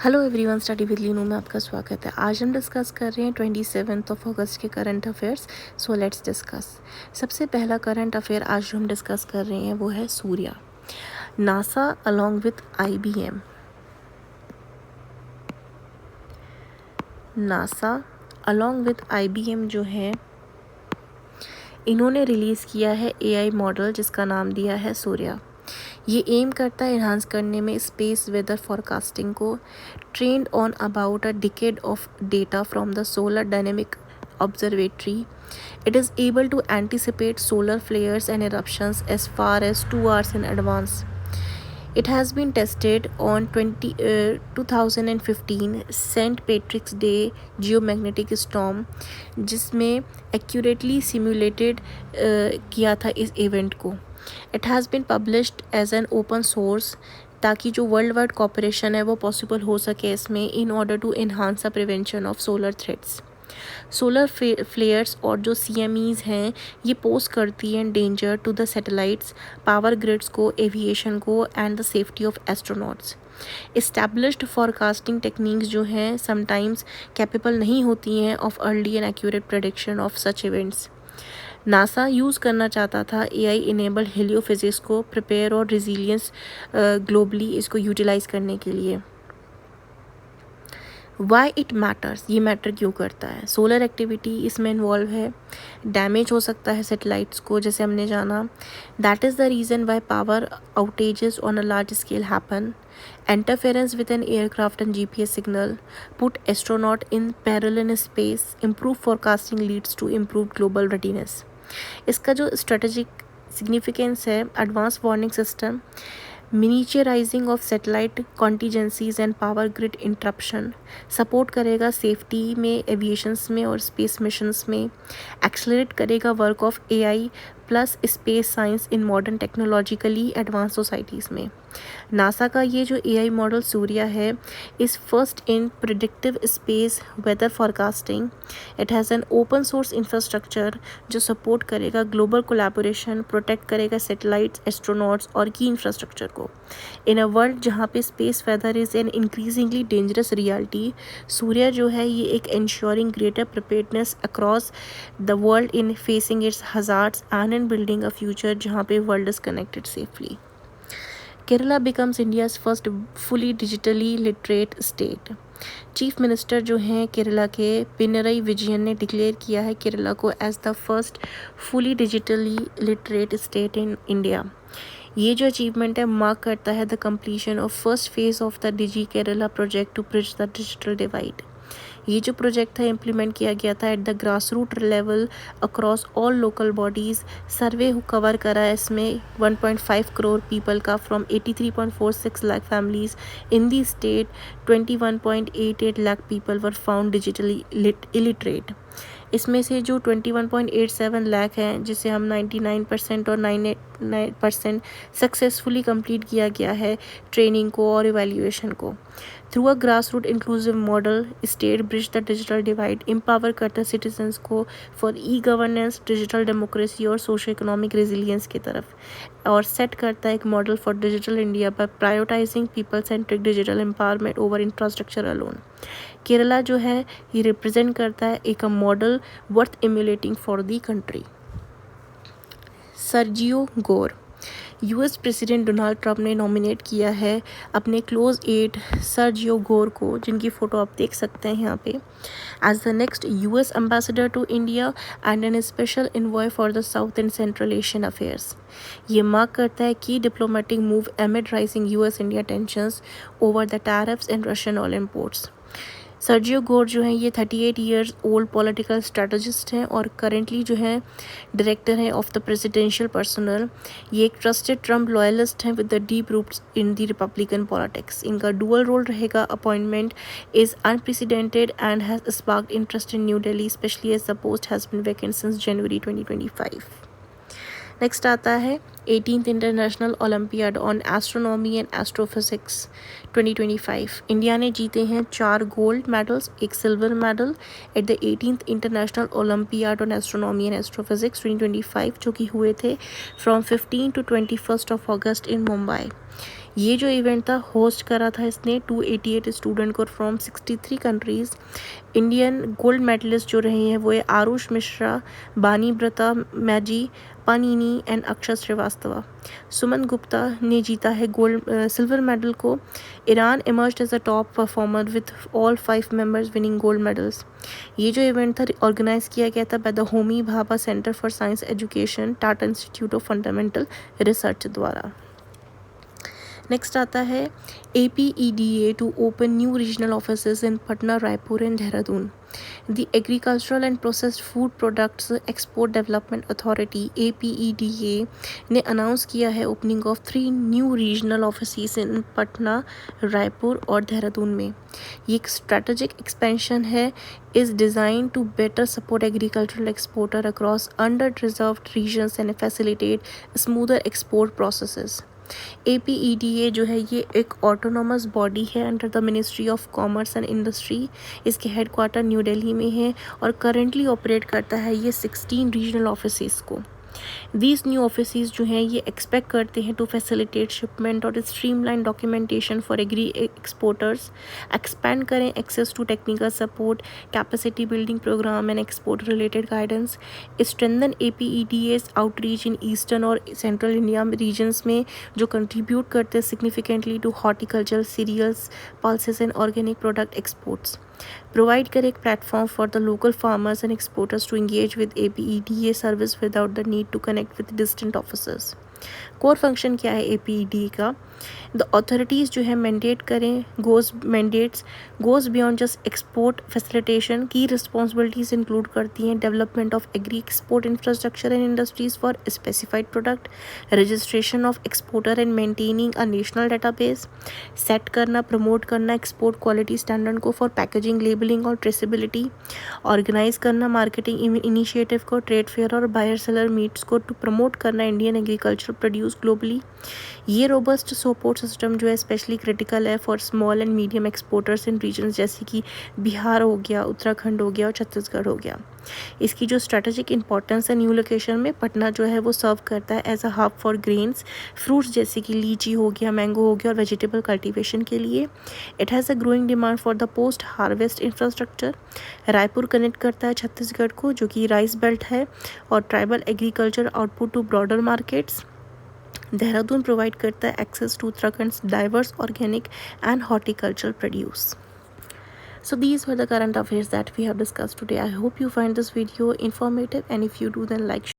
Hello everyone, study with Leenu में आपका स्वागत है। आज हम डिस्कस कर रहे हैं 27 अगस्त के current affairs. So let's discuss. सबसे पहला करंट अफेयर आज जो हम डिस्कस कर रहे हैं वो है Surya. NASA along with IBM, NASA along with IBM जो है इन्होंने रिलीज़ किया है AI मॉडल जिसका नाम दिया है सूर्या। ये एम करता है इन्हांस करने में स्पेस वेदर फॉरकास्टिंग को, trend on about a decade of data from the solar dynamic observatory. It is able to anticipate solar flares and eruptions as far as 2 hours in advance. It has been tested on 2015 St. Patrick's Day geomagnetic storm, जिसमें accurately simulated किया था इस event को. It has been published as an open source ताकि जो world wide corporation है वो possible हो सके इसमें, in order to enhance the prevention of solar threats. Solar flares और जो CMEs हैं ये पोज करती हैं danger to the satellites, power grids को, एविएशन को and the safety of astronauts. Established forecasting techniques जो हैं समटाइम्स कैपेबल नहीं होती हैं of early and accurate prediction of such events. NASA use करना चाहता था AI इनेबल्ड हेलियोफिजिक्स को प्रिपेयर और रिजिलियंस ग्लोबली इसको यूटिलाइज़ करने के लिए. वाई इट मैटर्स, ये मैटर क्यों करता है? सोलर एक्टिविटी इसमें इन्वॉल्व है, डैमेज हो सकता है सैटेलाइट्स को जैसे हमने जाना. That is the reason why power outages on a large scale happen. Interference with an aircraft and GPS signal, put astronaut in peril in space, improve forecasting leads to improved global readiness. इसका जो strategic significance है, advance warning system, miniaturising of satellite contingencies and power grid interruption, support करेगा safety में, aviations में और space missions में, accelerate करेगा work of AI plus space science in modern technologically advance societies में. नासा का ये जो AI मॉडल सूर्या है is first in predictive space weather forecasting. It has an open source infrastructure जो सपोर्ट करेगा global collaboration, protect करेगा satellites, astronauts और की इंफ्रास्ट्रक्चर को. इन अ वर्ल्ड जहाँ पे space weather is an increasingly dangerous reality, Surya जो है ये एक ensuring greater preparedness across the world in facing its hazards and in building a future जहाँ पे world is connected safely. Kerala becomes India's first fully digitally literate state. Chief minister जो हैं केरला के पिनरई विजयन ने डिक्लेयर किया है केरला को as the first fully digitally literate state in India. ये जो अचीवमेंट है मार्क करता है the completion of first phase of the digi Kerala project to bridge the digital divide. ये जो प्रोजेक्ट था इम्प्लीमेंट किया गया था at the grass root level across all local bodies. Survey cover करा है इसमें 1.5 करोड़ पीपल का from 83.46 lakh families in the state. 21.88 lakh people were found digitally illiterate. इसमें से जो 21.87 लाख हैं जिसे हम 99% और 99% सक्सेसफुली कंप्लीट किया गया है ट्रेनिंग को और इवैल्यूएशन को. Through a grass root inclusive model state bridge the digital divide, empower करता है सिटीजन्स को फॉर गवर्नेंस, डिजिटल डेमोक्रेसी और सोशो इकोनॉमिक रेजिलियंस की तरफ, और सेट करता है एक model for digital India by prioritising people centric digital empowerment over infrastructure alone. Kerala जो है ये रिप्रेजेंट करता है एक model worth emulating for the country. Sergio Gor, US president Donald Trump ने नॉमिनेट किया है अपने क्लोज एड सर्जियो गोर को, जिनकी फ़ोटो आप देख सकते हैं यहाँ पे, as the next US ambassador to India and an special envoy for the south and central Asian affairs. ये मार्क करता है कि diplomatic move amid rising US India tensions over the tariffs and Russian oil imports. Sergio Gor जो हैं ये 38 years old political strategist हैं और currently जो है डायरेक्टर हैं ऑफ द प्रेसिडेंशियल पर्सनल. ये एक ट्रस्टेड ट्रम्प लॉयलिस्ट हैं with the deep roots in the Republican politics. इनका डुअल रोल रहेगा. Appointment is unprecedented and has sparked interest in New Delhi specially as the post has been vacant since January 2025. Next आता है 18th international olympiad on astronomy and astrophysics 2025. India ने जीते हैं 4 gold medals, 1 silver medal at the 18th international olympiad on astronomy and astrophysics 2025 जो कि हुए थे from 15 to 21 of अगस्त इन मुंबई. ये जो इवेंट था होस्ट करा था इसने 288 स्टूडेंट को from 63 countries. Indian gold medallist जो रहे हैं वो है आरुष मिश्रा, बानी ब्रता, मैजी पानीनी एंड अक्षर श्रीवास्तवा। सुमन गुप्ता ने जीता है गोल्ड सिल्वर मेडल को। Iran emerged as a top performer with all 5 members winning gold medals. ये जो इवेंट था ऑर्गेनाइज किया गया था by the Homi Bhabha centre for science education, Tata institute of fundamental research द्वारा। नेक्स्ट आता है APEDA to open new regional offices in Patna, Raipur and Dehradun. The agricultural and processed food products export development authority APEDA ने announce किया है opening of 3 new regional offices in Patna, Raipur और देहरादून में। ये एक स्ट्रेटेजिक एक्सपेंशन है, is designed to better support agricultural exporter across under-reserved regions and facilitate smoother export processes. APEDA जो है ये एक ऑटोनोमस बॉडी है under the ministry of commerce and industry. इसके हेडक्वार्टर न्यू दिल्ली में है और करंटली ऑपरेट करता है ये 16 रीजनल ऑफिसेस को। These new offices जो हैं ये एक्सपेक्ट करते हैं टू फैसिलिटेट शिपमेंट और streamline documentation for agri exporters, expand करें access to technical support, capacity building programme and export related guidance, strengthen APEDA's outreach in eastern और central India regions में जो कंट्रीब्यूट करते हैं significantly to horticulture, cereals, pulses and organic product exports. Provide correct platform for the local farmers and exporters to engage with APEDA service without the need to connect with distant offices. Core function क्या है APEDA का? The authorities जो है mandate करें goes beyond just export facilitation. की responsibilities include करती हैं development of agree export infrastructure and industries for specified product, registration of exporter and maintaining a national database, set करना प्रमोट करना export quality standard को for packaging, labelling और traceability, organise करना marketing initiative को, trade fair और buyer seller meets को to promote करना Indian agriculture produce globally. ये रोबस्ट सपोर्ट सिस्टम जो है स्पेशली क्रिटिकल है for small and medium exporters in regions जैसे कि बिहार हो गया, उत्तराखंड हो गया और छत्तीसगढ़ हो गया। इसकी जो स्ट्रेटेजिक इंपॉर्टेंस है न्यू लोकेशन में पटना जो है वो सर्व करता है as a hub for grains, fruits जैसे कि लीची हो गया, मैंगो हो गया और वेजिटेबल कल्टीवेशन के लिए। It has a growing demand for the post harvest infrastructure. Raipur connect करता है छत्तीसगढ़ को जो कि राइस बेल्ट है और tribal agriculture output to broader markets. Dehradun provide करता है access to Uttarakhand diverse organic and horticulture produce. So these were the current affairs that we have discussed today. I hope you find this video informative, and if you do then like,